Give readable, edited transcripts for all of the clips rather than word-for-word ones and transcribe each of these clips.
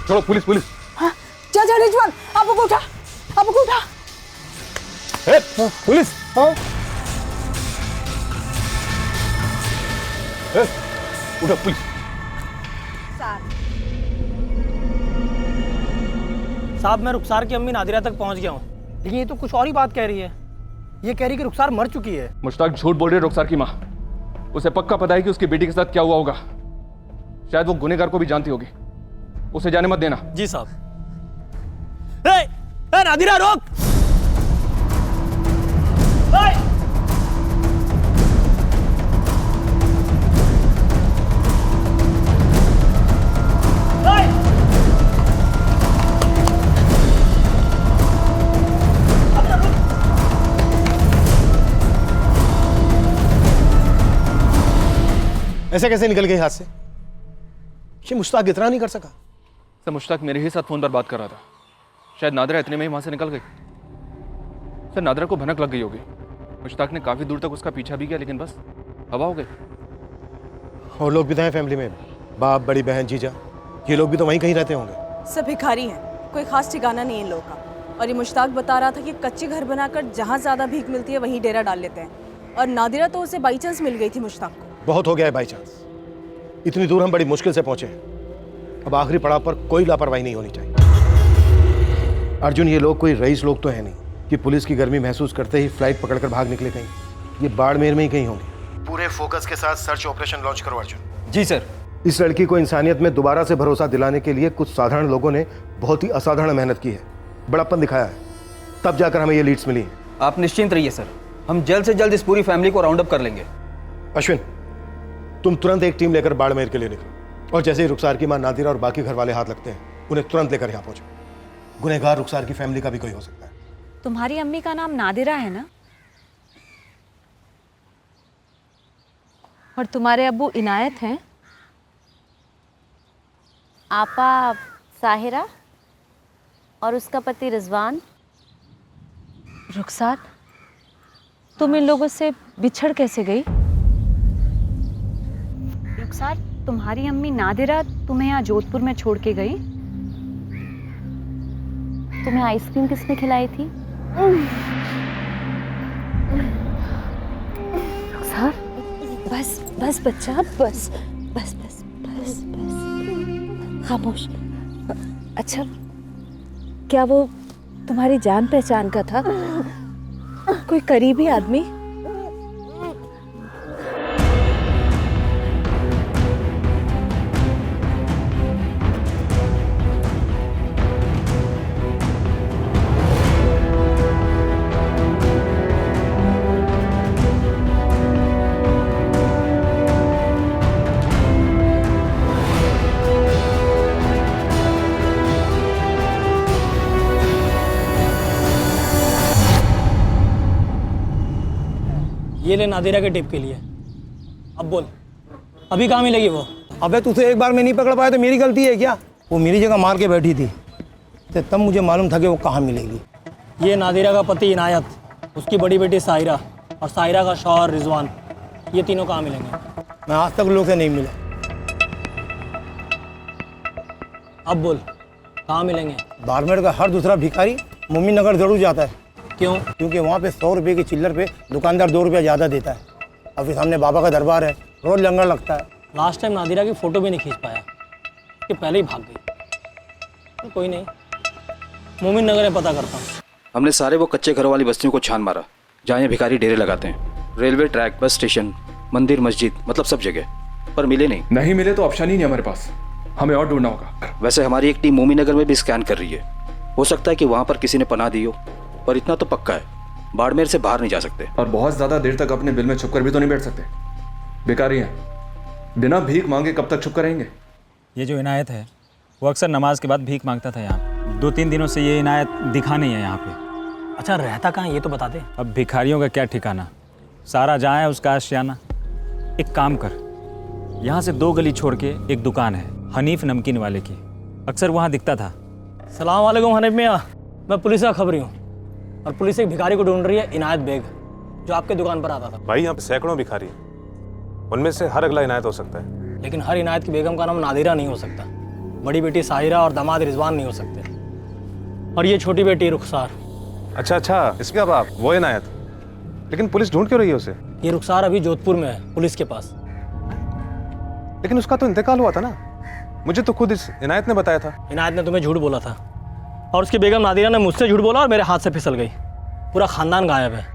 चलो police police. हाँ, जा जा रिजवान, अबू को उठा, अबू को उठा। पुलिस। हाँ उठो पुलिस। साहब मैं रुखसार की अम्मी नादिरा तक पहुंच गया हूँ, लेकिन ये तो कुछ और ही बात कह रही है। ये कह रही कि रुखसार मर चुकी है। मुश्ताक झूठ बोल रही है रुखसार की माँ। उसे पक्का पता है कि उसकी बेटी के साथ क्या हुआ होगा। शायद वो गुनहगार को भी जानती होगी। उसे जाने मत देना। जी साहब। ए नादिरा रोक। ऐसे कैसे निकल गई हाथ से? ये मुश्ताक इतना नहीं कर सका। सर मुश्ताक मेरे ही साथ फोन पर बात कर रहा था। शायद नादिरा इतने में ही वहां से निकल गई। सर नादिरा को भनक लग गई होगी। मुश्ताक ने काफी दूर तक उसका पीछा भी किया, लेकिन बस हवा हो गई। और लोग भी तो हैं फैमिली में, बाप, बड़ी बहन, जीजा, ये लोग भी तो वहीं कहीं रहते होंगे। सब भिखारी हैं, कोई खास ठिकाना नहीं है इन लोगों का। और ये मुश्ताक बता रहा था कि कच्चे घर बनाकर जहाँ ज़्यादा भीख मिलती है वहीं डेरा डाल लेते हैं। और नादिरा तो उसे बाई चांस मिल गई थी मुश्ताक को। बहुत हो गया है बाई चांस। इतनी दूर हम बड़ी मुश्किल से पहुंचे हैं। अब आखिरी पड़ाव पर कोई लापरवाही नहीं होनी चाहिए। अर्जुन, ये लोग कोई रईस लोग तो है नहीं कि पुलिस की गर्मी महसूस करते ही फ्लाइट पकड़कर भाग निकले कहीं। ये बाड़मेर में ही कहीं होंगे। पूरे फोकस के साथ सर्च ऑपरेशन लॉन्च करो अर्जुन। जी सर। इस लड़की को इंसानियत में दोबारा से भरोसा दिलाने के लिए कुछ साधारण लोगों ने बहुत ही असाधारण मेहनत की है, बड़प्पन दिखाया है, तब जाकर हमें ये लीड्स मिली। आप निश्चिंत रहिए सर, हम जल्द से जल्द इस पूरी फैमिली को राउंड अप कर लेंगे। अश्विन, तुम तुरंत एक टीम लेकर बाड़मेर के लिए निकलो, और जैसे ही रुखसार की मां नादिरा और बाकी घर वाले हाथ लगते हैं उन्हें तुरंत लेकर यहाँ पहुंचो। गुनहगार रुखसार की फैमिली का भी कोई हो सकता है। तुम्हारी अम्मी का नाम नादिरा है ना? और तुम्हारे अब्बू इनायत हैं? आपा साहिरा और उसका पति रिजवान। रुखसार, तुम इन लोगों से बिछड़ कैसे गई? रुखसार, तुम्हारी अम्मी नादिरा तुम्हें यहाँ जोधपुर में छोड़ के गई? तुम्हें आइसक्रीम किसने खिलाई थी? रुखसार, बस बस बच्चा, बस बस बस बस बस, खामोश। अच्छा, क्या वो तुम्हारी जान पहचान का था? कोई करीबी आदमी? ये ले नादिरा के टिप के लिए। अब बोल, अभी कहाँ मिलेगी वो? अबे तुझे एक बार में नहीं पकड़ पाया तो मेरी गलती है क्या? वो मेरी जगह मार के बैठी थी, तो तब मुझे मालूम था कि वो कहाँ मिलेगी। ये नादिरा का पति इनायत, उसकी बड़ी बेटी साहिरा और साहिरा का शौहर रिजवान, ये तीनों कहाँ मिलेंगे? मैं आज तक लोग से नहीं मिला। अब बोल, कहाँ मिलेंगे? बाड़मेर का हर दूसरा भिखारी मोमिन नगर जरूर जाता है। क्यों? क्योंकि वहाँ पे 100 रुपये की चिल्लर पे दुकानदार 2 रुपया ज़्यादा देता है। अभी सामने बाबा का दरबार है, रोज लंगर लगता है। लास्ट टाइम नादिरा की फ़ोटो भी नहीं खींच पाया कि पहले ही भाग गई। कोई नहीं, मोमिन नगर में पता करता हूँ। हमने सारे वो कच्चे घरों वाली बस्तियों को छान मारा जहाँ ये भिखारी डेरे लगाते हैं। रेलवे ट्रैक, बस स्टेशन, मंदिर, मस्जिद, मतलब सब जगह, पर मिले नहीं। नहीं मिले तो ऑप्शन ही नहीं हमारे पास, हमें और ढूंढना होगा। वैसे हमारी एक टीम मोमिन नगर में भी स्कैन कर रही है। हो सकता है कि वहाँ पर किसी ने पनाह दी हो, पर इतना तो पक्का है, बाड़मेर से बाहर नहीं जा सकते। और बहुत ज्यादा देर तक अपने बिल में छुप कर भी तो नहीं बैठ सकते। बेकारी हैं, बिना भीख मांगे कब तक छुप कर रहेंगे? ये जो इनायत है वो अक्सर नमाज के बाद भीख मांगता था यहाँ। 2-3 दिनों से ये इनायत दिखा नहीं है यहाँ पे। अच्छा, रहता कहाँ ये तो बता दे। अब भिखारियों का क्या ठिकाना, सारा जहाँ है उसका आशियाना। एक काम कर, यहाँ से 2 गली छोड़ के एक दुकान है हनीफ नमकीन वाले की, अक्सर वहाँ दिखता था। सलाम वालेकुम हनीफ मियाँ, मैं पुलिस का खबरी हूँ और पुलिस एक भिखारी को ढूंढ रही है, इनायत बेग, जो आपके दुकान पर आता था। भाई यहाँ पे सैकड़ों भिखारी हैं, उनमें से हर अगला इनायत हो सकता है। लेकिन हर इनायत की बेगम का नाम नादिरा नहीं हो सकता। बड़ी बेटी साहिरा और दामाद रिजवान नहीं हो सकते, और ये छोटी बेटी रुखसार। अच्छा अच्छा, इसका बाप वो इनायत। लेकिन पुलिस ढूंढ क्यों रही है उसे? ये रुखसार अभी जोधपुर में है, पुलिस के पास। लेकिन उसका तो इंतकाल हुआ था ना, मुझे तो खुद इस इनायत ने बताया था। इनायत ने तुम्हें झूठ बोला था, और उसकी बेगम नादिरा ने मुझसे झूठ बोला और मेरे हाथ से फिसल गई। पूरा खानदान गायब है।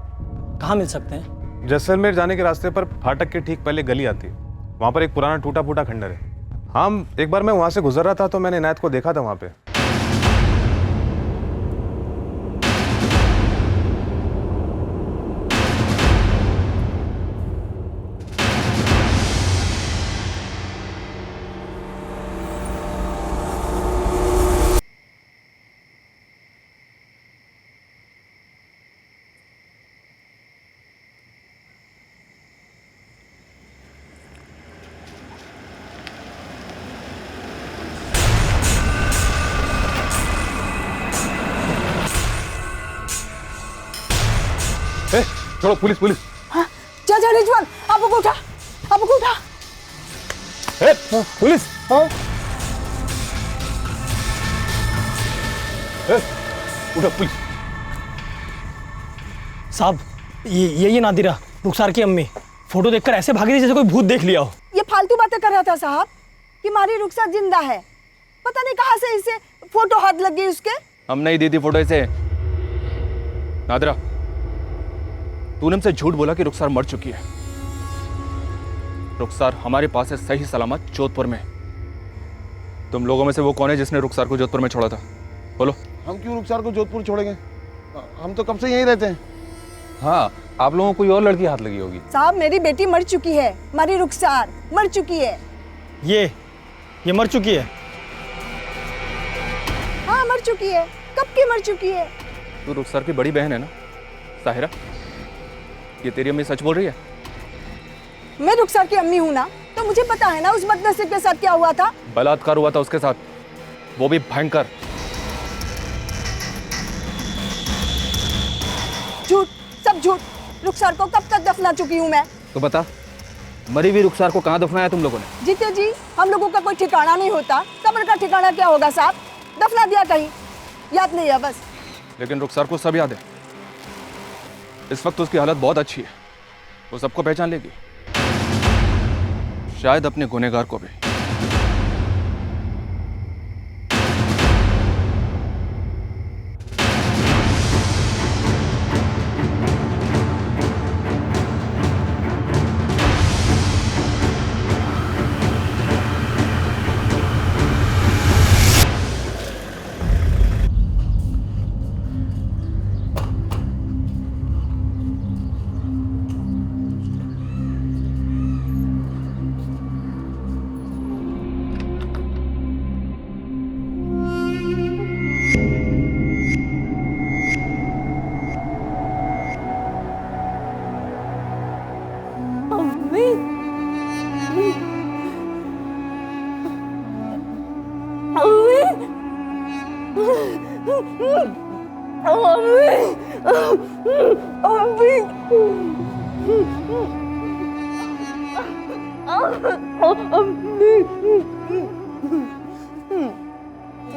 कहाँ मिल सकते हैं? जैसलमेर जाने के रास्ते पर फाटक के ठीक पहले गली आती है, वहाँ पर एक पुराना टूटा फूटा खंडर है। हाँ, एक बार मैं वहाँ से गुजर रहा था तो मैंने इनायत को देखा था वहाँ पे। छोड़ो, पुलिस पुलिस। हाँ, जा रिजवान, अबू को उठा, अबू को उठा। पुलिस। उठो पुलिस। साहब, ये नादिरा, रुखसार की अम्मी, फोटो देखकर ऐसे भागी थी जैसे कोई भूत देख लिया हो। ये फालतू बातें कर रहा था साहब कि हमारी रुखसार जिंदा है। पता नहीं कहाँ से इसे फोटो हाथ लग गई उसके। हम नहीं दी थी फोटो इसे। नादिरा, तूने हमसे झूठ बोला कि रुखसार मर चुकी है। रुखसार हमारे पास है सही सलामत जोधपुर में। तुम लोगों में से वो कौन है जिसने रुखसार को जोधपुर में छोड़ा था? बोलो। हम क्यों रुखसार को जोधपुर छोड़ेंगे? हम तो कब से यहीं रहते हैं। हाँ, आप लोगों को कोई और लड़की हाथ लगी होगी। साहब, मेरी बेटी मर चुकी है, हमारी रुखसार मर चुकी है। ये मर चुकी है? हाँ, मर चुकी है। कब की मर चुकी है? तू रुखसार की बड़ी बहन है ना साहिरा? ये तेरी अम्मी सच बोल रही है? मैं रुखसार की अम्मी हूँ ना, तो मुझे पता है ना उस बदनसीब के साथ क्या हुआ था। बलात्कार हुआ था उसके साथ, वो भी भयंकर। झूठ, सब झूठ। रुखसार को कब तक दफना चुकी हूँ मैं। तो बता, मरी हुई रुखसार को कहाँ दफनाया तुम लोगों ने? जीते जी, हम लोगों का कोई ठिकाना नहीं होता। कब्र का ठिकाना क्या होगा साहब? दफना दिया कहीं, याद नहीं है बस। लेकिन रुखसार को सब याद है। इस वक्त उसकी हालत बहुत अच्छी है, वो सबको पहचान लेगी, शायद अपने गुनहगार को भी।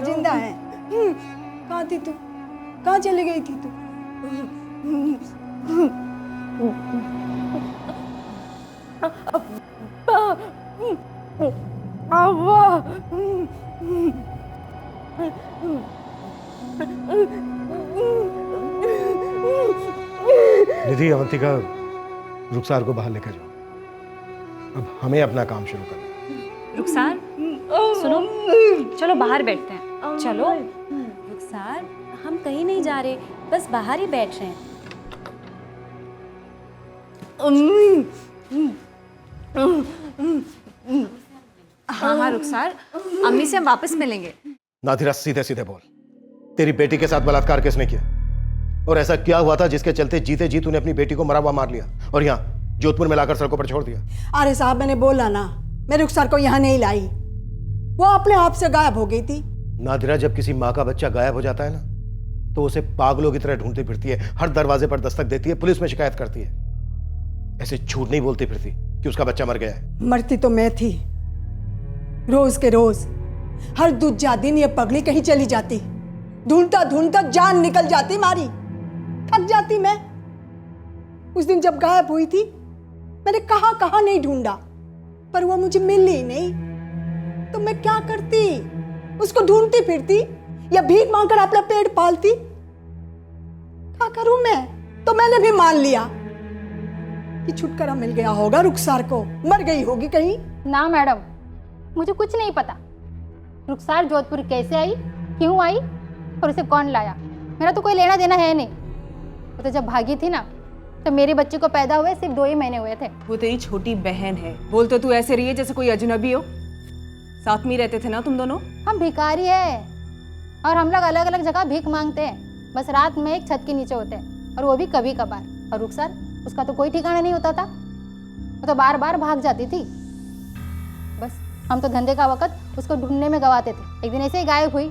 जिंदा है। कहाँ थी तू? कहाँ चली गई थी तू? निधि, अवंतिका, रुखसार को बाहर लेकर जाओ। अब हमें अपना काम शुरू करना है। रुखसार, सुनो, चलो बाहर बैठते हैं। चलो। रुखसार, हम कहीं नहीं जा रहे, बस बाहर ही बैठ रहे हैं। हाँ रुखसार, अम्मी से हम वापस मिलेंगे। नादिरा, सीधे सीधे बोल, तेरी बेटी के साथ बलात्कार किसने किया? और ऐसा क्या हुआ था जिसके चलते जीते जी तूने अपनी बेटी को मरा हुआ मार लिया और यहाँ जोधपुर में लाकर सड़कों पर छोड़ दिया? अरे साहब, मैंने बोला ना, मैं रुखसार को यहाँ नहीं लाई, वो अपने आप से गायब हो गई थी। नादिरा, जब किसी माँ का बच्चा गायब हो जाता है ना, तो उसे पागलों की तरह ढूंढती फिरती है, हर दरवाजे पर दस्तक देती है, पुलिस में शिकायत करती है। ऐसे झूठ नहीं बोलती फिरती कि उसका बच्चा मर गया है। मरती तो मैं थी, रोज के रोज हर दूजा दिन ये पगली कहीं चली जाती, ढूंढता ढूंढता जान निकल जाती मारी, थक जाती मैं। उस दिन जब गायब हुई थी मैंने कहां कहां नहीं ढूंढा, पर वो मुझे मिली नहीं। तो मैं क्या करती? उसको ढूंढती फिरती या भीख मांगकर अपना पेट पालती? क्या करूं मैं? तो मैंने भी मान लिया कि छुटकारा मिल गया होगा रुखसार को, मर गई होगी कहीं। ना मैडम, मुझे कुछ नहीं पता रुखसार जोधपुर कैसे आई, क्यों आई और उसे कौन लाया। मेरा तो कोई लेना देना है नहीं। वो तो जब भागी थी ना, तो मेरे बच्चे को पैदा हुए सिर्फ 2 ही महीने हुए थे। वो तेरी छोटी बहन है। बोल तो तू ऐसे रही है जैसे कोई अजनबी हो। साथ में रहते थे ना तुम दोनों? हम भिखारी है और हम लोग अलग अलग जगह भीख मांगते हैं। बस रात में एक छत के नीचे होते हैं, और वो भी कभी कभार। और रुखसार, उसका तो कोई ठिकाना नहीं होता था। वो तो बार बार भाग जाती थी। बस हम तो धंधे का वक्त उसको ढूंढने में गवाते थे। एक दिन ऐसे ही गायब हुई।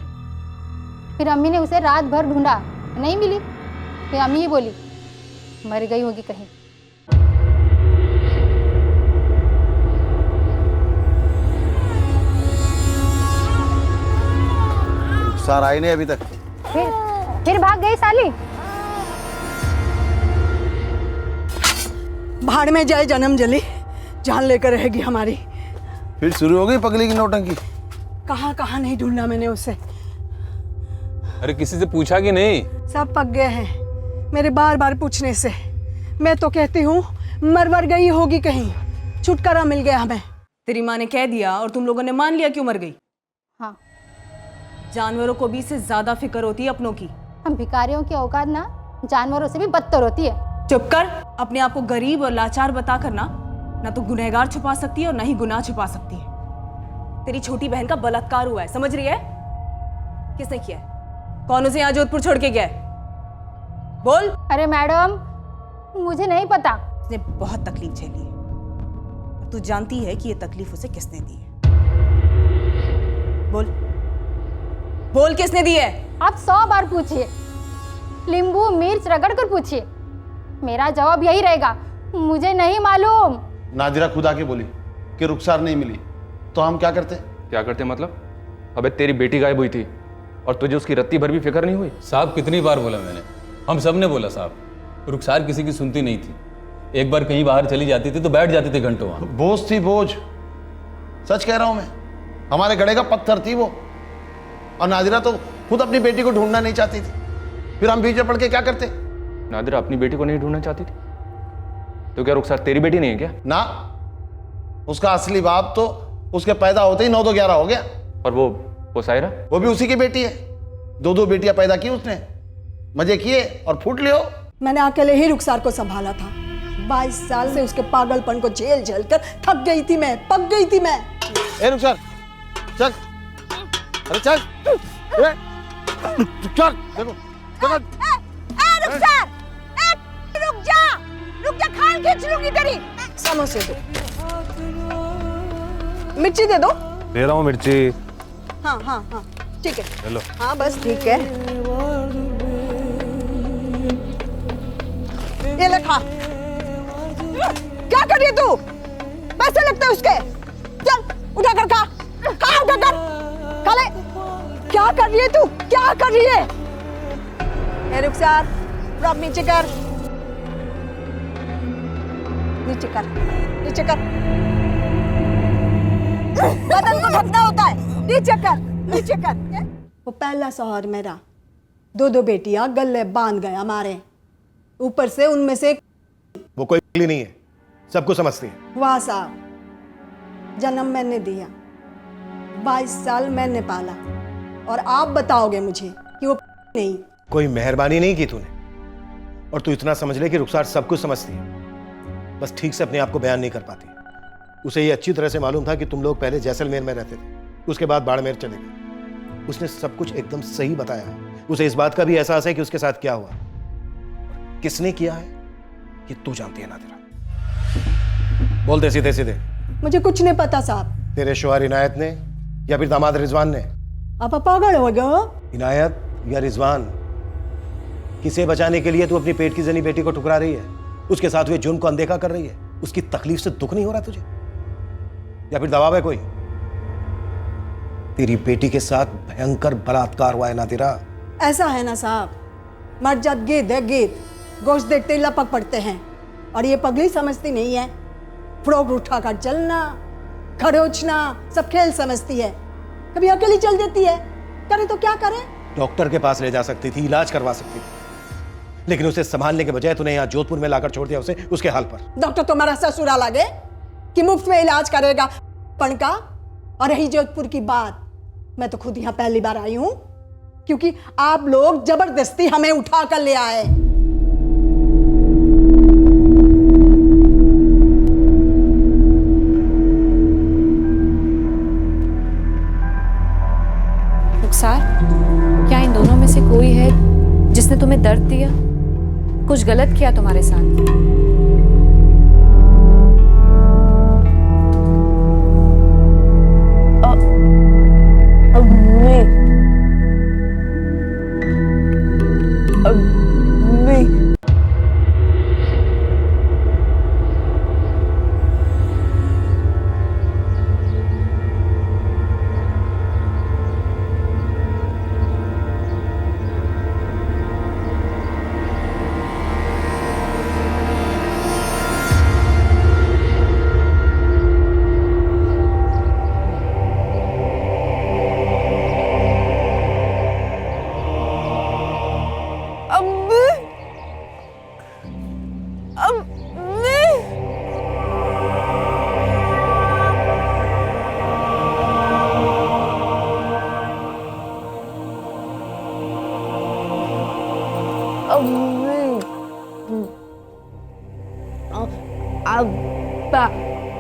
फिर अम्मी ने उसे रात भर ढूंढा, नहीं मिली। फिर अम्मी ही बोली मर गई होगी कहीं। रुखसार आई नहीं अभी तक। फिर भाग गई साली। भाड़ में जाए जन्म जली, जान लेकर रहेगी हमारी। फिर शुरू हो गई पगली की नौटंकी। कहां कहां नहीं ढूंढा मैंने उसे। अरे किसी से पूछा कि नहीं? सब पक गए हैं मेरे बार बार पूछने से। मैं तो कहती हूँ मर गई होगी कहीं, छुटकारा मिल गया हमें। तेरी माँ ने कह दिया और तुम लोगों ने मान लिया क्यों मर गई? हाँ, जानवरों को भी इससे ज्यादा फिक्र होती है अपनों की। हम भिखारियों की औकात ना जानवरों से भी बदतर होती है। चुप कर। अपने आप को गरीब और लाचार बता कर ना तो गुनहगार छुपा सकती है और ना ही गुनाह छुपा सकती है। तेरी छोटी बहन का बलात्कार हुआ है, समझ रही है? किसने किया है? कौन उसे यहाँ जोधपुर छोड़ के गया है? बोल। अरे मैडम, मुझे नहीं पता। उसने बहुत तकलीफ झेली है। तू जानती है कि ये तकलीफ उसे किसने दी है? बोल बोल, किसने दी है? आप 100 बार पूछिए, नींबू मिर्च रगड़ कर पूछिए, मेरा जवाब यही रहेगा, मुझे नहीं मालूम। नादिरा खुद आके बोली कि रुखसार नहीं मिली, तो हम क्या करते? क्या करते मतलब? अबे तेरी बेटी गायब हुई थी और तुझे उसकी रत्ती भर भी फिक्र नहीं हुई? साहब कितनी बार बोला मैंने, हम सब ने बोला साहब, रुखसार किसी की सुनती नहीं थी। एक बार कहीं बाहर चली जाती थी तो बैठ जाती थी घंटों वहां। बोझ थी, बोझ। सच कह रहा हूं मैं, हमारे गड़े का पत्थर थी वो। और नादिरा तो खुद अपनी बेटी को ढूंढना नहीं चाहती थी, फिर हम बीच में पड़ के क्या करते? नादिरा अपनी बेटी को नहीं ढूंढना चाहती थी तो क्या रुखसार तेरी बेटी नहीं है क्या? ना, उसका असली बाप तो उसके पैदा होते ही 9-11 हो गया। और वो सायरा, वो भी उसी की बेटी है। 2 बेटियां पैदा की उसने, मजे किए और फूट लियो। मैंने अकेले ही रुखसार को संभाला था। 22 साल से उसके पागलपन को झेल झेल कर थक गई थी मैं, पक गई थी मैं। ए रुखसार, चल, अरे चल, चल, देखो, रुखसार, रुक जा, खाल खींच लूंगी तेरी। समोसे दो, मिर्ची दे दो। दे रहा हूँ मिर्ची। हाँ, ठीक है। चलो। हाँ बस ठीक है, ये ले खा। क्या कर रही है तू? पैसे लगते हैं उसके। चल उठा कर खा, उठा कर खा ले। क्या कर रही है तू? क्या कर रही है? ए रुखसार, रॉक नीचे कर, नीचे कर, नीचे कर। बदन को ढकना होता है, नीचे कर, नीचे कर। वो पहला शौहर मेरा 2 बेटियां गले बांध गया हमारे ऊपर से, उनमें से वो कोई पगली नहीं है, सबको समझती है। वाह साहब, जन्म मैंने दिया, 22 साल मैंने पाला, और आप बताओगे मुझे कि वो नहीं? कोई मेहरबानी नहीं की तूने, और तू इतना समझ ले कि रुखसार सब कुछ समझती है, बस ठीक से अपने आप को बयान नहीं कर पाती। उसे ये अच्छी तरह से मालूम था कि तुम लोग पहले जैसलमेर में रहते थे, उसके बाद बाड़मेर चले गए। उसने सब कुछ एकदम सही बताया। उसे इस बात का भी एहसास है कि उसके साथ क्या हुआ, किसने किया है, ये तू जानती है नादिरा। बोल दे सीधे सीधे। मुझे कुछ नहीं पता साहब। तेरे शौहर इनायत ने या फिर दामाद रिजवान ने? आप पागल हो गए? इनायत या रिजवान, किसे बचाने के लिए तू अपनी पेट की जनी बेटी को ठुकरा रही है, उसके साथ हुए जुर्म को अनदेखा कर रही है? उसकी तकलीफ से दुख नहीं हो रहा तुझे, या फिर दबाव है कोई? तेरी बेटी के साथ भयंकर बलात्कार हुआ है नादिरा। ऐसा है ना साहब, मर्जात गिद्ध है गिद्ध, गोश्त देखते ही लपक पड़ते हैं। और ये पगली समझती नहीं है, फ्रॉक उठाकर चलना, खरोचना सब खेल समझती है। कभी अकेली चल देती है, करे तो क्या करे। डॉक्टर के पास ले जा सकती थी, इलाज करवा सकती थी, लेकिन उसे संभालने के बजाय तूने यहाँ जोधपुर में लाकर छोड़ दिया उसे उसके हाल पर। डॉक्टर तुम्हारा ससुराल लगे कि मुफ्त में इलाज करेगा पण का। और रही जोधपुर की बात, मैं तो खुद यहाँ पहली बार आई हूं क्योंकि आप लोग जबरदस्ती हमें उठा कर ले आए। रुखसार, क्या इन दोनों में से कोई है जिसने तुम्हें दर्द दिया, कुछ गलत किया तुम्हारे साथ?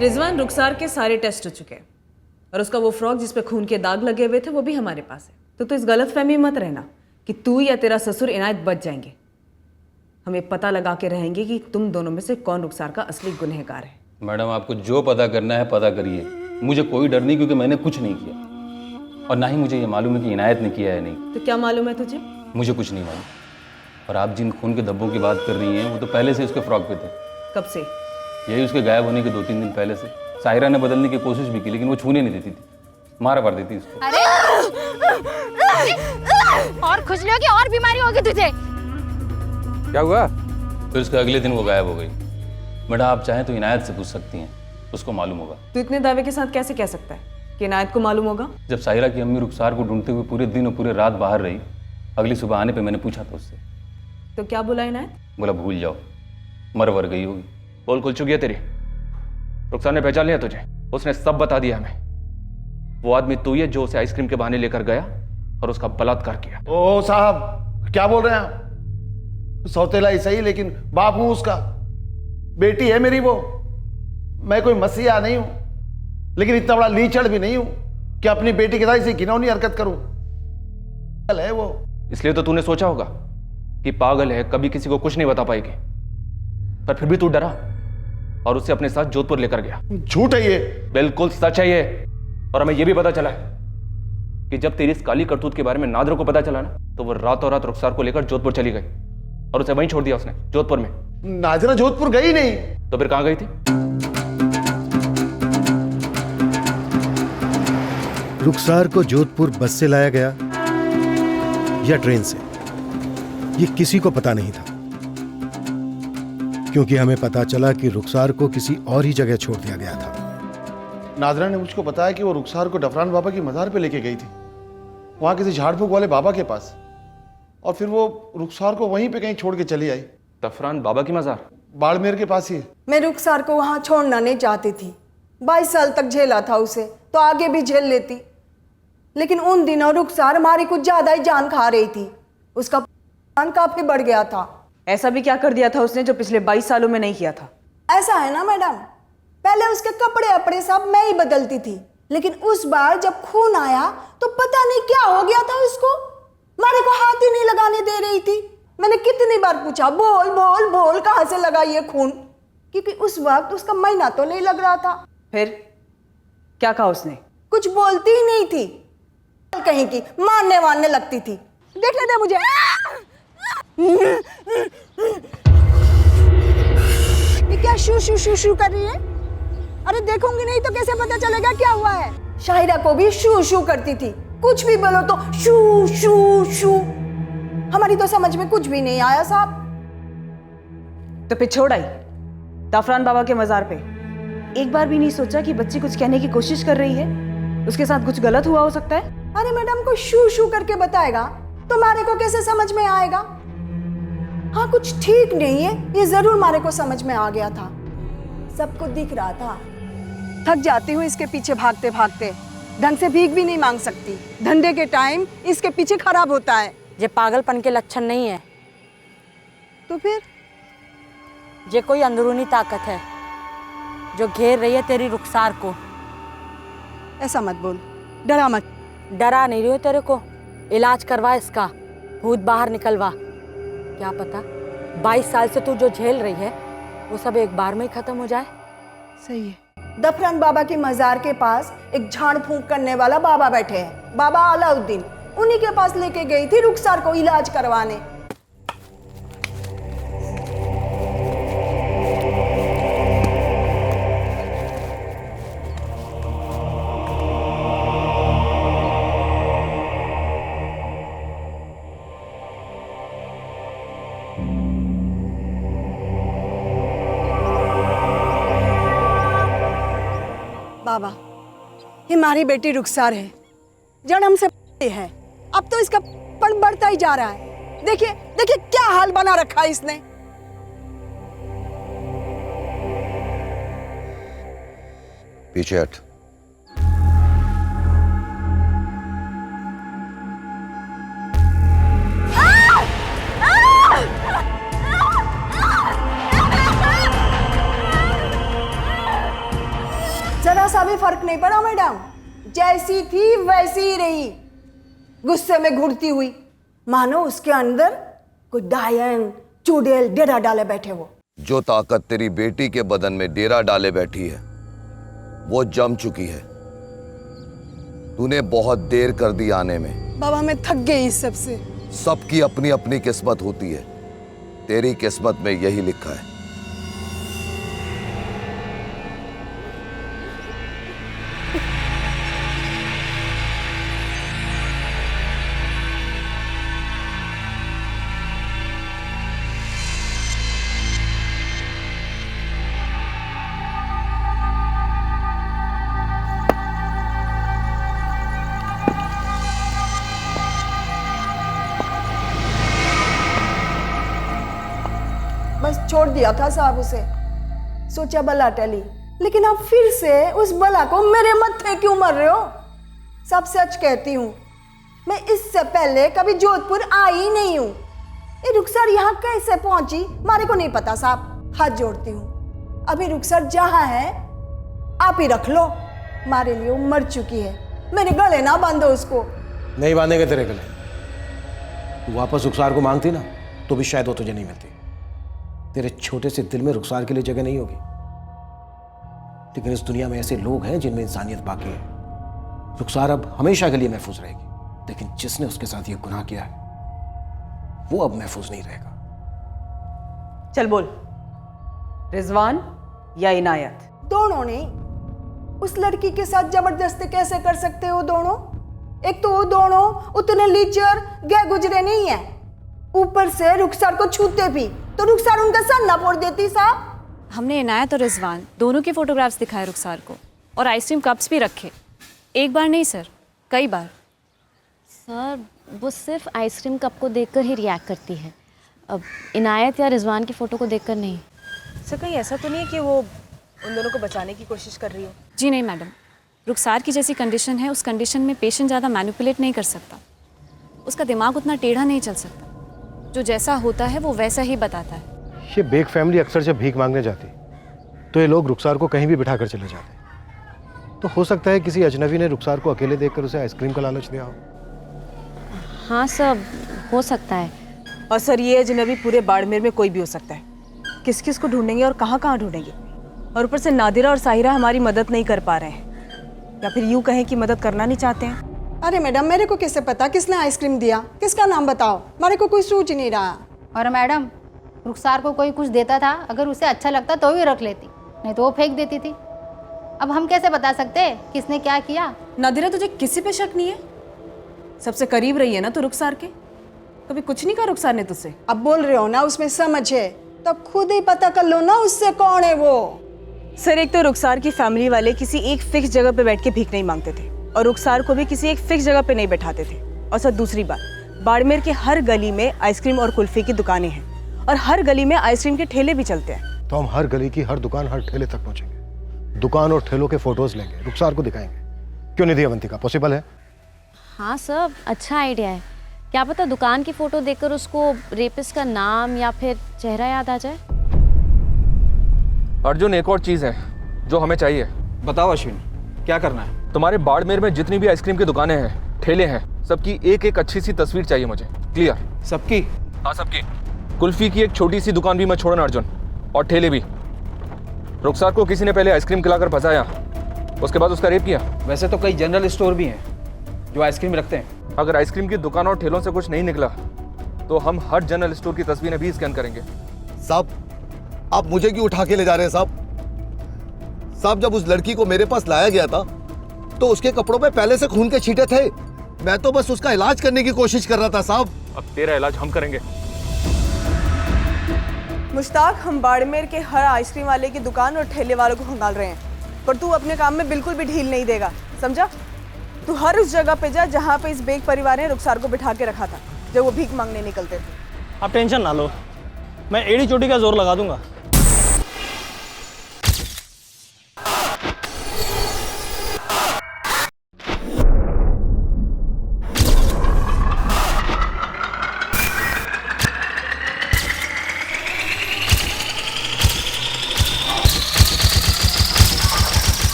रिजवान, रुखसार के सारे टेस्ट हो चुके हैं और उसका वो फ्रॉक जिस पे खून के दाग लगे हुए थे वो भी हमारे पास है। तो इस गलत फहमी मत रहना कि तू या तेरा ससुर इनायत बच जाएंगे। हमें पता लगा के रहेंगे कि तुम दोनों में से कौन रुखसार का असली गुनहगार है। मैडम, आपको जो पता करना है पता करिए, मुझे कोई डर नहीं क्योंकि मैंने कुछ नहीं किया और ना ही मुझे ये मालूम है कि इनायत ने किया है नहीं। तो क्या मालूम है तुझे? मुझे कुछ नहीं मालूम। और आप जिन खून के धब्बों की बात कर रही हैं वो तो पहले से उसके फ्रॉक पे थे। कब से? यही उसके गायब होने के 2-3 दिन पहले से। साहिरा ने बदलने की कोशिश भी की लेकिन वो छूने नहीं देती थी, मारा पड़ देती उसको। अरे और खुजली होगी और बीमारी होगी तुझे। क्या हुआ? फिर उसके अगले दिन वो गायब हो गई। मैडम, आप चाहें तो इनायत से पूछ सकती हैं, उसको मालूम होगा। तू इतने दावे के साथ कैसे कह सकता है कि इनायत को मालूम होगा? जब साहिरा की अम्मी रुखसार को ढूंढते हुए पूरे दिन और पूरे रात बाहर रही, अगली सुबह आने पे मैंने पूछा था उससे। तो क्या बोला इनायत? बोला भूल जाओ, मर वर गई होगी। पोल खुल चुकी है तेरी। रुखसार ने पहचान लिया तुझे, उसने सब बता दिया हमें। वो आदमी तू ही है जो उसे आइसक्रीम के बहाने लेकर गया और उसका बलात्कार किया। ओ साहब, क्या बोल रहे हैं आप? सौतेला ही सही लेकिन बाप हूं उसका। बेटी है मेरी वो। मैं कोई मसीहा नहीं हूं लेकिन इतना बड़ा लीचड़ भी नहीं हूं कि अपनी बेटी के साथ ऐसी घिनौनी हरकत करूं। पागल है वो। इसलिए तो तूने सोचा होगा कि पागल है, कभी किसी को कुछ नहीं बता पाएगी, पर फिर भी तू डरा और उसे अपने साथ जोधपुर लेकर गया। झूठ है ये। बिल्कुल सच है ये। और हमें यह भी पता चला है कि जब तेरी इस काली करतूत के बारे में नादरा को पता चला ना, तो वो रातों रात रुखसार को लेकर जोधपुर चली गई और उसे वहीं छोड़ दिया उसने, जोधपुर में। नादिरा जोधपुर गई नहीं। तो फिर कहां गई थी? रुखसार को जोधपुर बस से लाया गया या ट्रेन से, ये किसी को पता नहीं था, क्योंकि हमें पता चला कि रुखसार को किसी और ही जगह छोड़ दिया गया था। नादिरा ने मुझको बताया कि वो रुखसार को डफरान बाबा की मज़ार पे लेके गई थी, वहां किसी झाड़ फूक वाले बाबा के पास, और फिर वो रुखसार को वहीं पे कहीं छोड़ के चली आई। डफरान बाबा की मज़ार? बाड़मेर के पास ही। मैं रुखसार को वहां छोड़ना नहीं चाहती थी। 22 साल तक झेला था उसे, तो आगे भी झेल लेती, लेकिन उन दिनों रुखसार हमारी कुछ ज्यादा ही जान खा रही थी। उसका जान काफी बढ़ गया था। ऐसा भी क्या कर दिया था उसने जो पिछले 22 सालों में नहीं किया था? ऐसा है ना मैडम, पहले उसके कपड़े अपड़े सब मैं ही बदलती थी, लेकिन उस बार जब खून आया तो पता नहीं क्या हो गया था उसको, मारे को हाथ ही नहीं लगाने दे रही थी। मैंने कितनी बार पूछा, बोल बोल बोल कहां से लगा ये खून, क्योंकि उस वक्त उसका महीना तो नहीं लग रहा था। फिर क्या कहा उसने? कुछ बोलती ही नहीं थी, कहीं की मारने वारने लगती थी। देख लेते मुझे। ये क्या शू शू शू शू कर रही है? अरे देखूंगी नहीं तो कैसे पता चलेगा क्या हुआ है? शाहिरा को भी शू शू करती थी, कुछ भी बोलो तो शू शू शू। हमारी तो समझ में कुछ भी नहीं आया साहब। तो फिर छोड़ आई जाफरान बाबा के मजार पे। एक बार भी नहीं सोचा कि बच्ची कुछ कहने की कोशिश कर रही है, उसके साथ कुछ गलत हुआ हो सकता है? अरे मैडम को शू शू करके बताएगा तो मारे को कैसे समझ में आएगा? हाँ कुछ ठीक नहीं है, ये जरूर मारे को समझ में आ गया था, सबको दिख रहा था। थक जाती हूँ इसके पीछे भागते भागते, ढंग से भीख भी नहीं मांग सकती। धंधे के टाइम इसके पीछे खराब होता है। ये पागलपन के लक्षण नहीं है, तो फिर ये कोई अंदरूनी ताकत है जो घेर रही है तेरी रुखसार को। ऐसा मत बोल, डरा मत। डरा नहीं रही हो तेरे को, इलाज करवा इसका, भूत बाहर निकलवा। क्या पता 22 साल से तू जो झेल रही है वो सब एक बार में ही खत्म हो जाए। सही है। दफरान बाबा के मजार के पास एक झाड़ फूंक करने वाला बाबा बैठे हैं, बाबा अलाउद्दीन। उन्हीं के पास लेके गई थी रुखसार को इलाज करवाने। बाबा, ये हमारी बेटी रुखसार है, जन्म से है, अब तो इसका पण बढ़ता ही जा रहा है। देखिए देखिए क्या हाल बना रखा है इसने। पीछे हट। जरा सा भी फर्क नहीं पड़ा मैडम, जैसी थी वैसी ही रही, गुस्से में घुरती हुई, मानो उसके अंदर कोई डायन चुड़ैल डेरा डाले बैठे। वो जो ताकत तेरी बेटी के बदन में डेरा डाले बैठी है वो जम चुकी है। तूने बहुत देर कर दी आने में। बाबा मैं थक गई इस सब से। सबकी अपनी अपनी किस्मत होती है, तेरी किस्मत में यही लिखा है। बस छोड़ दिया था साहब उसे, सोचा बला टली, लेकिन अब फिर से उस बला को मेरे मत्थे क्यों मर रहे हो? सब सच कहती हूँ, मैं इससे पहले कभी जोधपुर आई नहीं हूँ। ये रुखसर यहाँ कैसे पहुंची मारे को नहीं पता साहब। हाथ जोड़ती हूँ, अभी रुखसर जहाँ है आप ही रख लो, मारे लिए मर चुकी है, मेरे गले ना बांधो उसको। नहीं बांधेंगे तेरे गले। तू वापस रुखसार को मांगती ना तो भी शायद वो तुझे नहीं मिलती। तेरे छोटे से दिल में रुखसार के लिए जगह नहीं होगी, लेकिन इस दुनिया में ऐसे लोग हैं जिनमें इंसानियत बाकी है। रुखसार अब हमेशा के लिए महफूज रहेगी, लेकिन जिसने उसके साथ ये गुनाह किया है वो अब महफूज नहीं रहेगा। चल बोल, रिजवान या इनायत? दोनों ने। उस लड़की के साथ जबरदस्ती कैसे कर सकते हो दोनों? एक तो वो दोनों उतने लीचर गए गुजरे नहीं है, ऊपर से रुखसार को छूते भी तो रुखसार उनका सर ना फोड़ देती साहब। हमने इनायत और रिजवान दोनों के फोटोग्राफ्स दिखाए रुखसार को, और आइसक्रीम कप्स भी रखे। एक बार नहीं सर, कई बार। सर वो सिर्फ आइसक्रीम कप को देखकर ही रिएक्ट करती है, अब इनायत या रिजवान की फ़ोटो को देखकर नहीं। सर कहीं ऐसा तो नहीं है कि वो उन दोनों को बचाने की कोशिश कर रही हो? जी नहीं मैडम, रुखसार की जैसी कंडीशन है, उस कंडीशन में पेशेंट ज़्यादा मैनिपुलेट नहीं कर सकता, उसका दिमाग उतना टेढ़ा नहीं चल सकता, जो जैसा होता है वो वैसा ही बताता है। ये बेग फैमिली अक्सर जब भीख मांगने जाती तो ये लोग रुखसार को कहीं भी बिठा कर चले जाते, तो हो सकता है किसी अजनबी ने रुखसार को अकेले देखकर उसे आइसक्रीम का लालच दिया हो। हाँ सर, हो सकता है। और सर ये अजनबी पूरे बाड़मेर में कोई भी हो सकता है, किस किस को ढूंढेंगे और कहाँ कहाँ ढूंढेंगे? और ऊपर से नादिरा और साहिरा हमारी मदद नहीं कर पा रहे हैं, या फिर यूँ कहें कि मदद करना नहीं चाहते हैं। अरे मैडम मेरे को कैसे पता किसने आइसक्रीम दिया, किसका नाम बताओ, मेरे को कोई सूझ नहीं रहा। और मैडम रुखसार को कोई कुछ देता था, अगर उसे अच्छा लगता तो भी रख लेती, नहीं तो वो फेंक देती थी। अब हम कैसे बता सकते किसने क्या किया? नादिरा, तुझे किसी पे शक नहीं है? सबसे करीब रही है ना तो रुखसार के, कभी कुछ नहीं कहा रुखसार ने तुझसे? अब बोल रहे हो ना उसमें समझ है, तो खुद ही पता कर लो ना उससे कौन है वो। सर, एक तो रुखसार की फैमिली वाले किसी एक फिक्स जगह पे बैठ के भीख नहीं मांगते थे और रुखसार को भी किसी एक फिक्स जगह पे नहीं बैठाते थे। और सर दूसरी बात, बाड़मेर के हर गली में आइसक्रीम और कुल्फी की दुकानें हैं और हर गली में आइसक्रीम के ठेले भी चलते हैं। तो हम हर गली की हर दुकान, हर ठेले तक पहुंचेंगे, दुकान और ठेलों के फोटोज लेंगे, रुखसार को दिखाएंगे। क्यों नहीं दिया अवंतिका? पॉसिबल है? हाँ सर, अच्छा आइडिया है। क्या पता दुकान की फ़ोटो देखकर उसको रेपिस्ट का नाम या फिर चेहरा याद आ जाए। अर्जुन, एक और चीज़ है जो हमें चाहिए। बताओ अश्विन, क्या करना है? तुम्हारे बाड़मेर में जितनी भी आइसक्रीम की दुकानें हैं, ठेले हैं, सबकी एक एक अच्छी सी तस्वीर चाहिए मुझे। क्लियर? सबकी? हाँ सबकी। कुल्फी की एक छोटी सी दुकान भी मत छोड़ना अर्जुन, और ठेले भी। रुखसार को किसी ने पहले आइसक्रीम खिलाकर फंसाया, उसके बाद उसका रेप किया। वैसे तो कई जनरल स्टोर भी हैं जो आइसक्रीम रखते हैं। अगर आइसक्रीम की दुकान और ठेलों से कुछ नहीं निकला तो हम हर जनरल स्टोर की तस्वीरें भी स्कैन करेंगे। साहब, आप मुझे क्यों उठा के ले जा रहे हैं साहब? साहब, जब उस लड़की को मेरे पास लाया गया था तो उसके कपड़ों पे पहले से खून के छींटे थे। मैं तो बस उसका इलाज करने की कोशिश कर रहा था साहब। अब तेरा इलाज हम करेंगे। मुश्ताक, हम बाड़मेर के हर आइसक्रीम वाले की दुकान और ठेले वालों को खंगाल रहे हैं, पर तू अपने काम में बिल्कुल भी ढील नहीं देगा, समझा? तू हर उस जगह पे जा जहाँ पे इस बेग परिवार ने रुखसार को बिठा के रखा था जब वो भीख मांगने निकलते थे। आप टेंशन ना लो, मैं एड़ी चोटी का जोर लगा दूंगा।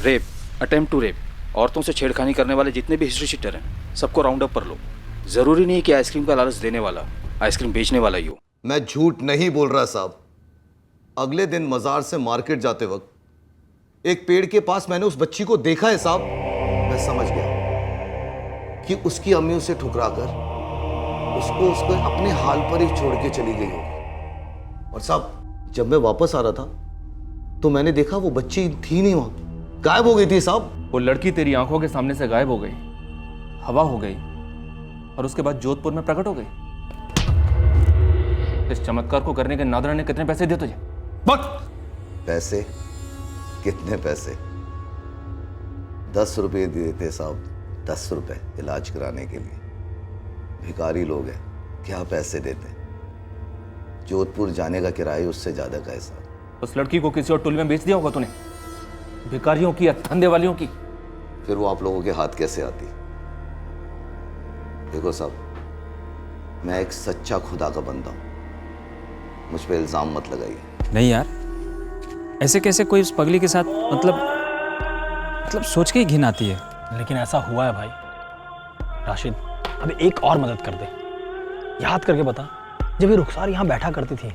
रेप, अटेम्प्ट टू रेप, औरतों से छेड़खानी करने वाले जितने भी हिस्ट्री शीटर हैं सबको राउंड अप कर लो। जरूरी नहीं कि आइसक्रीम का लालच देने वाला आइसक्रीम बेचने वाला ही हो। मैं झूठ नहीं बोल रहा साहब। अगले दिन मजार से मार्केट जाते वक्त एक पेड़ के पास मैंने उस बच्ची को देखा है साहब। मैं समझ गया कि उसकी अम्मी उसे ठुकराकर उसको अपने हाल पर ही छोड़ के चली गई होगी। और साहब, जब मैं वापस आ रहा था तो मैंने देखा वो बच्ची थी नहीं, वहां गायब हो गई थी साहब। वो लड़की तेरी आंखों के सामने से गायब हो गई, हवा हो गई और उसके बाद जोधपुर में प्रकट हो गई। इस चमत्कार को करने के नादरा ने कितने पैसे दिए तुझे? पैसे? कितने पैसे? 10 रुपये दिए थे साहब, 10 रुपए इलाज कराने के लिए। भिखारी लोग हैं, क्या पैसे देते? जोधपुर जाने का किराया उससे ज्यादा का है साहब। उस लड़की को किसी और टोली में बेच दिया होगा तूने, भिखारियों की या धंधे वालियों की। फिर वो आप लोगों के हाथ कैसे आती? देखो साहब, मैं एक सच्चा खुदा का बंदा हूं, मुझ पे इल्जाम मत लगाइए। नहीं यार, ऐसे कैसे कोई उस पगली के साथ, मतलब सोच के ही घिन आती है। लेकिन ऐसा हुआ है भाई। राशिद, अब एक और मदद कर दे। याद करके बता, जब ये रुखसार यहाँ बैठा करती थी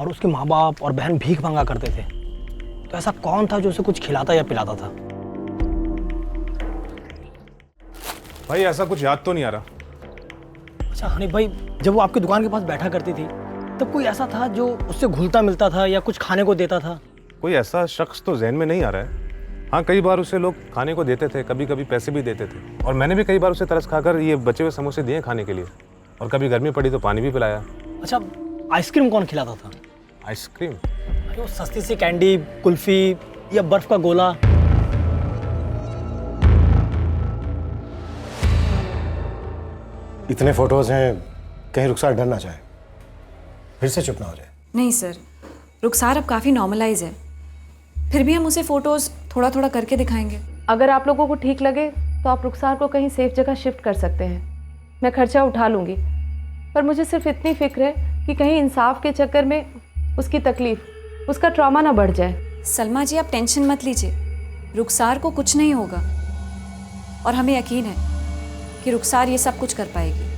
और उसके माँ बाप और बहन भीख मांगा करते थे, तो ऐसा कौन था जो उसे कुछ खिलाता या पिलाता था? भाई ऐसा कुछ याद तो नहीं आ रहा। अच्छा हनी भाई, जब वो आपकी दुकान के पास बैठा करती थी तब कोई ऐसा था जो उससे घुलता मिलता था या कुछ खाने को देता था? कोई ऐसा शख्स तो जहन में नहीं आ रहा है। हाँ, कई बार उसे लोग खाने को देते थे, कभी कभी पैसे भी देते थे, और मैंने भी कई बार उसे तरस खाकर ये बचे हुए समोसे दिए खाने के लिए, और कभी गर्मी पड़ी तो पानी भी पिलाया। अच्छा, आइसक्रीम कौन खिलाता था? आइसक्रीम? वो सस्ती सी कैंडी, कुल्फी या बर्फ का गोला? इतने फोटोज हैं, कहीं रुखसार डर ना जाए, फिर से चुप ना हो जाए। नहीं सर, रुखसार अब काफ़ी नॉर्मलाइज है, फिर भी हम उसे फ़ोटोज़ थोड़ा थोड़ा करके दिखाएंगे। अगर आप लोगों को ठीक लगे तो आप रुखसार को कहीं सेफ जगह शिफ्ट कर सकते हैं। मैं खर्चा उठा लूँगी, पर मुझे सिर्फ इतनी फिक्र है कि कहीं इंसाफ के चक्कर में उसकी तकलीफ़, उसका ट्रॉमा ना बढ़ जाए। सलमा जी, आप टेंशन मत लीजिए, रुखसार को कुछ नहीं होगा और हमें यकीन है कि रुखसार ये सब कुछ कर पाएगी।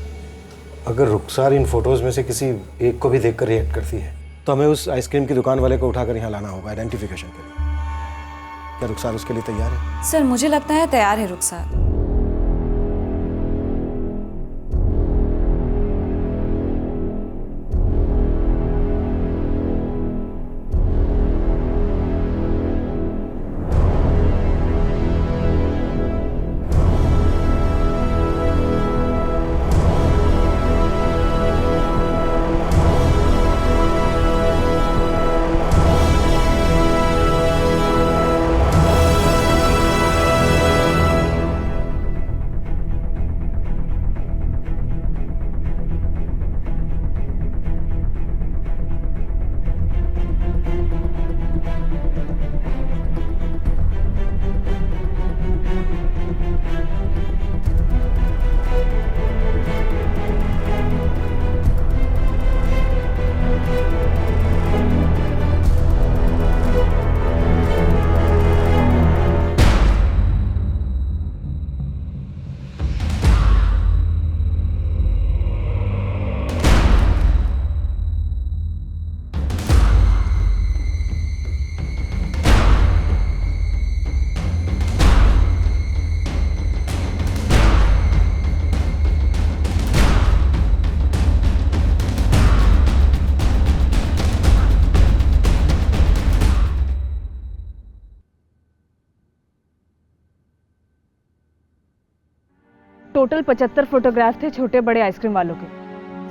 अगर रुखसार इन फोटोज में से किसी एक को भी देखकर रिएक्ट करती है तो हमें उस आइसक्रीम की दुकान वाले को उठाकर यहाँ लाना होगा आइडेंटिफिकेशन के लिए। क्या रुखसार उसके लिए तैयार है? सर, मुझे लगता है तैयार है रुखसार। टोटल 75 फोटोग्राफ थे छोटे बड़े आइसक्रीम वालों के,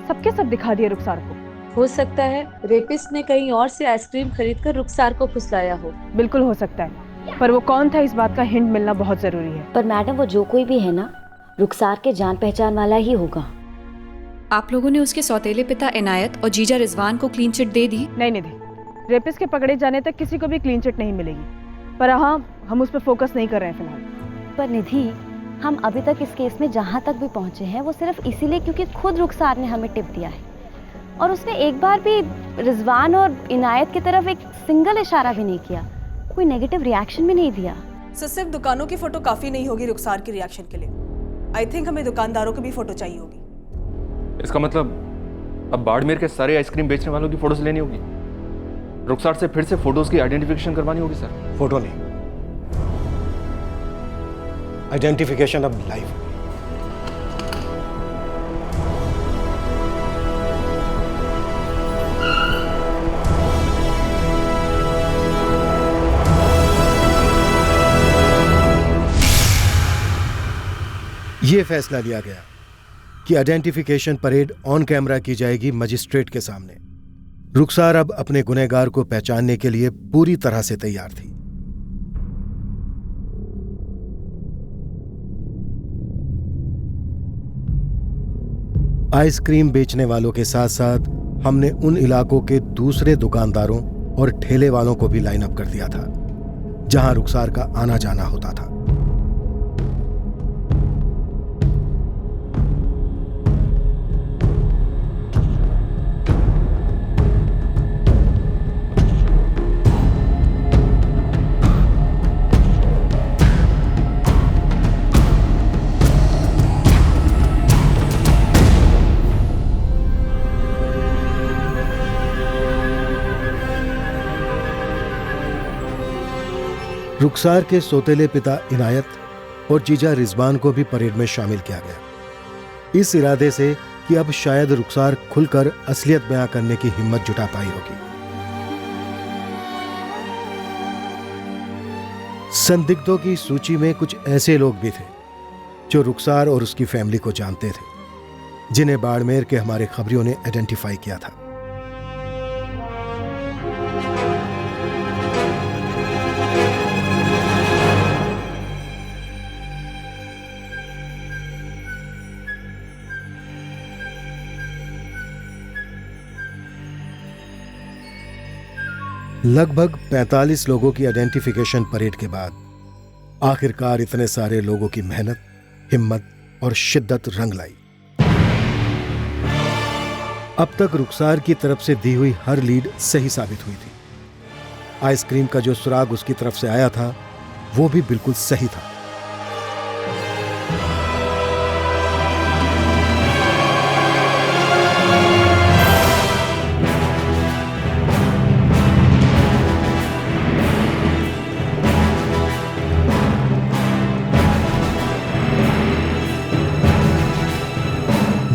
सबके सब दिखा दिए रुखसार को। हो सकता है रेपिस्ट ने कहीं और से आइसक्रीम खरीदकर रुखसार को फुसलाया हो। बिल्कुल हो सकता है, पर वो कौन था इस बात का हिंट मिलना बहुत जरूरी है। पर मैडम वो जो कोई भी है ना, रुखसार के जान पहचान वाला ही होगा। आप लोगों ने उसके सौतेले पिता इनायत और जीजा रिजवान को क्लीन चिट दे दी? नहीं निधि, रेपिस्ट के पकड़े जाने तक किसी को भी क्लीन चिट नहीं मिलेगी, पर हाँ हम उस पर फोकस नहीं कर रहे हैं फिलहाल। पर निधि, हम अभी तक इस केस में जहाँ तक भी पहुँचे हैं वो सिर्फ इसीलिए क्योंकि खुद रुखसार ने हमें टिप दिया है, और उसने एक बार भी रिजवान और इनायत की तरफ एक सिंगल इशारा भी नहीं किया, कोई नेगेटिव रिएक्शन भी नहीं दिया। सो सिर्फ दुकानों की फोटो काफी नहीं होगी रुखसार के रिएक्शन के लिए। आई थिंक हमें दुकानदारों की भी फोटो चाहिए होगी। इसका मतलब अब बाड़मेर के सारे आइसक्रीम बेचने वालों की फोटोज लेनी होगी, रुखसार से फिर से फोटोज की आइडेंटिफिकेशन करवानी होगी सर। फोटो नहीं, आइडेंटिफिकेशन अब लाइव। यह फैसला लिया गया कि आइडेंटिफिकेशन परेड ऑन कैमरा की जाएगी मजिस्ट्रेट के सामने। रुखसार अब अपने गुनहगार को पहचानने के लिए पूरी तरह से तैयार थी। आइसक्रीम बेचने वालों के साथ साथ हमने उन इलाकों के दूसरे दुकानदारों और ठेले वालों को भी लाइन अप कर दिया था जहां रुखसार का आना जाना होता था। रुखसार के सौतेले पिता इनायत और जीजा रिजवान को भी परेड में शामिल किया गया, इस इरादे से कि अब शायद रुखसार खुलकर असलियत बयां करने की हिम्मत जुटा पाई होगी। संदिग्धों की सूची में कुछ ऐसे लोग भी थे जो रुखसार और उसकी फैमिली को जानते थे, जिन्हें बाड़मेर के हमारे खबरियों ने आइडेंटिफाई किया था। लगभग 45 लोगों की आइडेंटिफिकेशन परेड के बाद आखिरकार इतने सारे लोगों की मेहनत, हिम्मत और शिद्दत रंग लाई। अब तक रुखसार की तरफ से दी हुई हर लीड सही साबित हुई थी। आइसक्रीम का जो सुराग उसकी तरफ से आया था वो भी बिल्कुल सही था।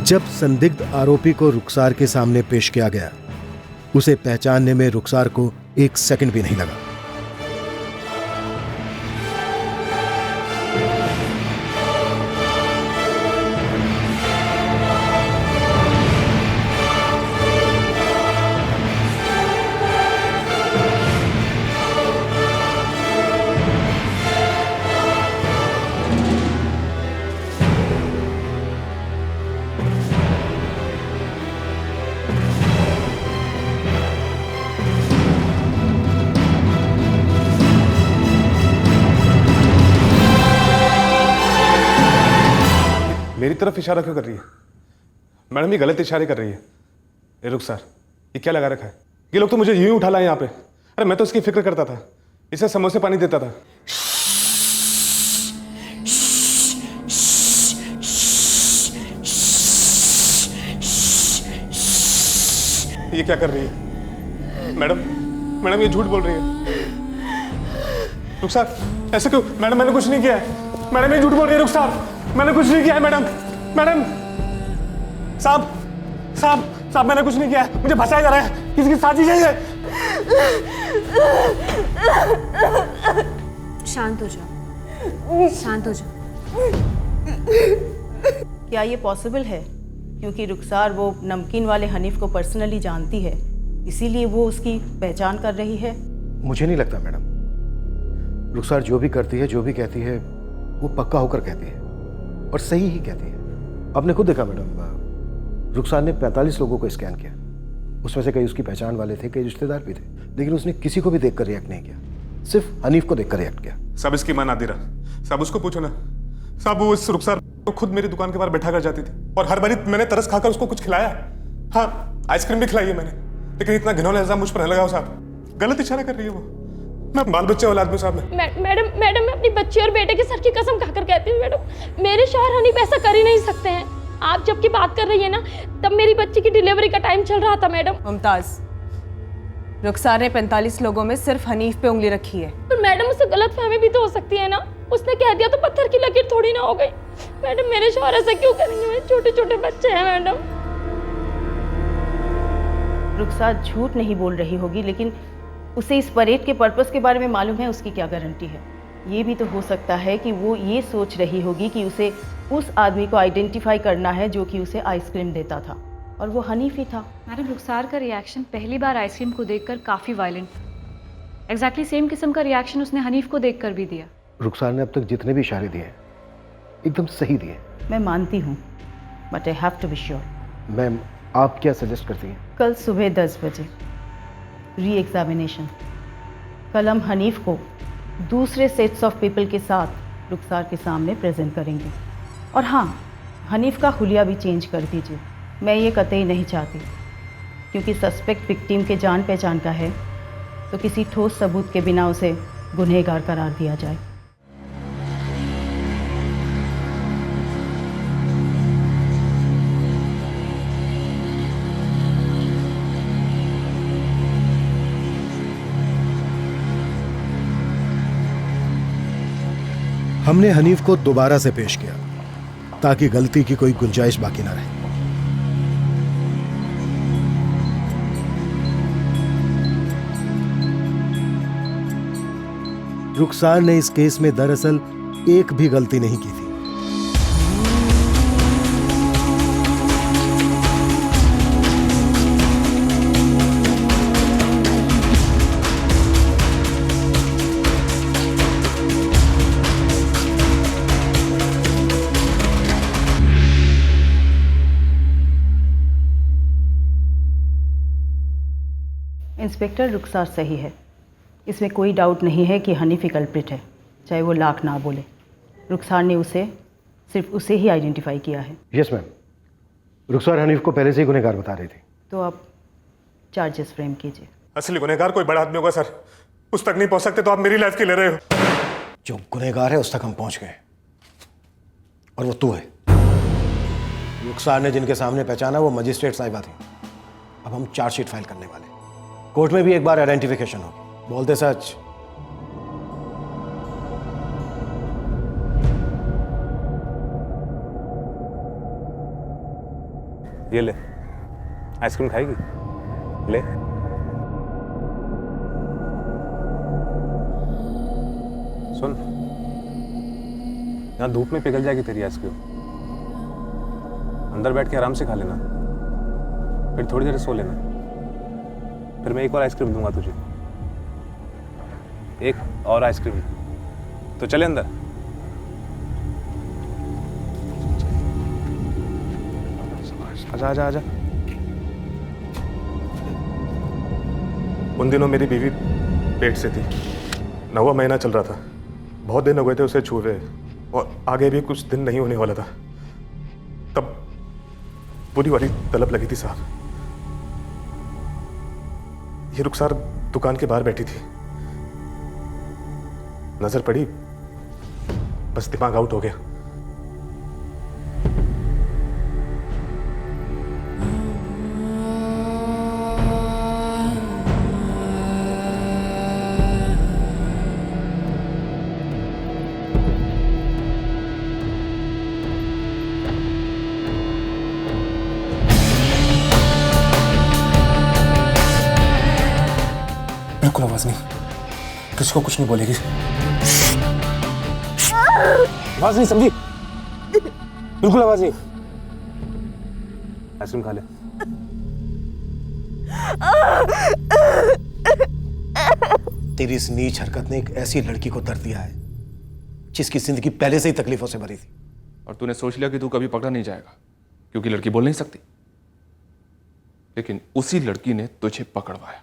जब संदिग्ध आरोपी को रुखसार के सामने पेश किया गया, उसे पहचानने में रुखसार को एक सेकंड भी नहीं लगा। मेरी तरफ इशारा क्यों कर रही है मैडम? ये गलत इशारे कर रही है। ए रुखसार, ये क्या लगा रखा है? ये लोग तो मुझे यूं ही उठा लाए यहाँ पे। अरे मैं तो इसकी फिक्र करता था, इसे समोसे पानी देता था। ये क्या कर रही है मैडम? मैडम ये झूठ बोल रही है। रुखसार ऐसे क्यों? मैडम मैंने कुछ नहीं किया है। मैडम ये झूठ बोल रही है। रुखसार मैंने कुछ नहीं किया है। मैडम मैडम साहब साहब साहब मैंने कुछ नहीं किया है। मुझे फंसाया जा रहा है, किसी की साजिश है ये। शांत हो जाओ, शांत हो जाओ। क्या ये पॉसिबल है? क्योंकि रुखसार वो नमकीन वाले हनीफ को पर्सनली जानती है, इसीलिए वो उसकी पहचान कर रही है। मुझे नहीं लगता मैडम। रुखसार जो भी करती है, जो भी कहती है, वो पक्का होकर कहती है और सही ही कहती है। आपने खुद देखा मैडम, रुखसार ने 45 लोगों को स्कैन किया। उसमें से कई उसकी पहचान वाले थे, कई रिश्तेदार भी थे, लेकिन उसने किसी को भी देखकर रिएक्ट नहीं किया, सिर्फ हनीफ को देखकर रिएक्ट किया। सब इसकी मां नादिरा, सब उसको पूछो ना। सब वो इस रुखसार को खुद मेरी दुकान के बाहर बैठा कर जाती थी और हर बारी मैंने तरस खाकर उसको कुछ खिलाया। हाँ, आइसक्रीम भी खिलाई है मैंने, लेकिन इतना घिनौना इल्जाम मुझ पर न लगाओ साहब। गलत इशारा कर रही है वो। मैं बाल बच्चे औलाद में साहब में। मैडम मैं अपनी बच्ची और बेटे के सर की कसम खाकर कहती हूँ मैडम, मेरे शौहर हनीफ ऐसा कर ही नहीं सकते हैं। आप जबकि बात कर रही है ना, तब मेरी बच्ची की डिलीवरी का टाइम चल रहा था मैडम। मुमताज, रुखसार ने 45 लोगों में सिर्फ हनीफ पे उंगली रखी है। पर मैडम उससे गलतफहमी भी तो हो सकती है ना, उसने कह दिया तो पत्थर की लकीर थोड़ी ना हो गई। मैडम मेरे शौहर ऐसा क्यों करेंगे? मेरे छोटे छोटे बच्चे हैं मैडम। रुखसार झूठ नहीं बोल रही होगी, लेकिन उसे इस परेड के पर्पस के बारे में मालूम है, उसकी क्या गारंटी है? ये भी तो हो सकता है कि वो ये सोच रही होगी कि उसे उस आदमी को आइडेंटिफाई करना है जो कि उसे आइसक्रीम देता था, और वो हनीफ ही था। मैडम, रुखसार का रिएक्शन पहली बार आइसक्रीम को देखकर काफ़ी वायलेंट था। एग्जैक्टली सेम किस्म का रिएक्शन उसने हनीफ को देखकर भी दिया। रुखसार ने अब तक जितने भी इशारे दिए एकदम सही दिए। मैं मानती हूँ, but I have to be sure. Ma'am, आप क्या सजेस्ट करती हैं? कल सुबह 10 बजे री एग्जामिनेशन। कल हम हनीफ को दूसरे सेट्स ऑफ पीपल के साथ रुखसार के सामने प्रेजेंट करेंगे। और हाँ, हनीफ का हुलिया भी चेंज कर दीजिए। मैं ये कतई नहीं चाहती, क्योंकि सस्पेक्ट विक्टिम के जान पहचान का है, तो किसी ठोस सबूत के बिना उसे गुनहगार करार दिया जाए। हमने हनीफ को दोबारा से पेश किया ताकि गलती की कोई गुंजाइश बाकी ना रहे। रुखसार ने इस केस में दरअसल एक भी गलती नहीं की थी। इंस्पेक्टर, रुखसार सही है। इसमें कोई डाउट नहीं है कि हनीफ ही कल्प्रिट है, चाहे वो लाख ना बोले। रुखसार ने सिर्फ उसे ही आइडेंटिफाई किया है। यस मैम, रुखसार हनीफ को पहले से ही गुनहगार बता रही थी। तो आप चार्जेस फ्रेम कीजिए। असली गुनहगार कोई बड़ा आदमी होगा सर, उस तक नहीं पहुंच सकते तो आप मेरी लाइफ की ले रहे हो। जो गुनहगार है उस तक हम पहुंच गए, और वो तू है। रुखसार ने जिनके सामने पहचाना वो मजिस्ट्रेट साहिबा थी। अब हम चार्जशीट फाइल करने वाले। कोर्ट में भी एक बार आइडेंटिफिकेशन होगी। बोलते सच। ये ले, आइसक्रीम खाएगी? ले। सुन, यहां धूप में पिघल जाएगी तेरी आइसक्रीम। अंदर बैठ के आराम से खा लेना, फिर थोड़ी देर सो लेना, फिर मैं एक और आइसक्रीम दूंगा तुझे। एक और आइसक्रीम। तो चले अंदर। आजा आजा आजा। उन दिनों मेरी बीवी पेट से थी, 9वां महीना चल रहा था। बहुत दिन हो गए थे उसे छुए, और आगे भी कुछ दिन नहीं होने वाला था। तब बुरी वाली तलब लगी थी साहब। ये रुखसार दुकान के बाहर बैठी थी, नजर पड़ी, बस दिमाग आउट हो गया। बिल्कुल आवाज नहीं, किसी को कुछ नहीं बोलेगी। आवाज नहीं समझी? बिल्कुल आवाज नहीं। आइसक्रीम खा ले। तेरी इस नीच हरकत ने एक ऐसी लड़की को दर्द दिया है जिसकी जिंदगी पहले से ही तकलीफों से भरी थी। और तूने सोच लिया कि तू कभी पकड़ा नहीं जाएगा क्योंकि लड़की बोल नहीं सकती, लेकिन उसी लड़की ने तुझे पकड़वाया।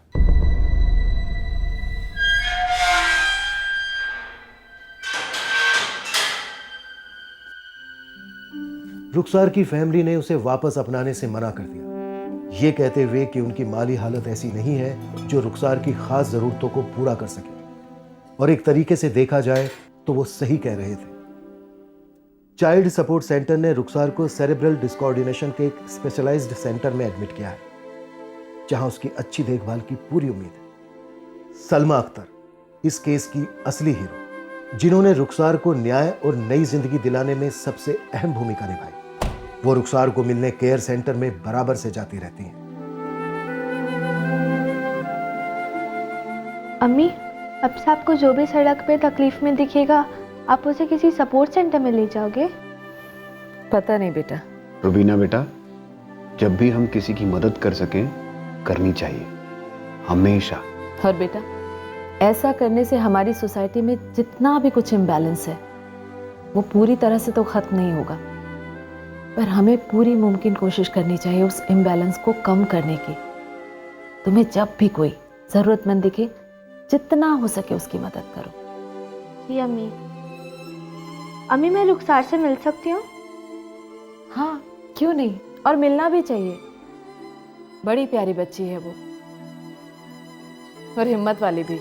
रुखसार की फैमिली ने उसे वापस अपनाने से मना कर दिया, ये कहते हुए कि उनकी माली हालत ऐसी नहीं है जो रुखसार की खास जरूरतों को पूरा कर सके। और एक तरीके से देखा जाए तो वो सही कह रहे थे। चाइल्ड सपोर्ट सेंटर ने रुखसार को सेरेब्रल डिसकोऑर्डिनेशन के एक स्पेशलाइज्ड सेंटर में एडमिट किया है, जहां उसकी अच्छी देखभाल की पूरी उम्मीद है। सलमा अख्तर इस केस की असली हीरो, जिन्होंने रुखसार को न्याय और नई जिंदगी दिलाने में सबसे अहम भूमिका निभाई। वो रुखसार को मिलने केयर सेंटर में बराबर से जाती रहती हैं। अम्मी, अब से आपको जो भी सड़क पे तकलीफ में दिखेगा आप उसे किसी सपोर्ट सेंटर में ले जाओगे? पता नहीं बेटा। रुबीना बेटा, जब भी हम किसी की मदद कर सकें करनी चाहिए, हमेशा। और बेटा, ऐसा करने से हमारी सोसाइटी में जितना भी कुछ इम्बैलेंस है वो पूरी तरह से तो खत्म नहीं होगा, पर हमें पूरी मुमकिन कोशिश करनी चाहिए उस इम्बैलेंस को कम करने की। तुम्हें जब भी कोई ज़रूरतमंद दिखे, जितना हो सके उसकी मदद करो। जी अम्मी। अम्मी, मैं रुखसार से मिल सकती हूँ? हाँ, क्यों नहीं, और मिलना भी चाहिए। बड़ी प्यारी बच्ची है वो, और हिम्मत वाली भी।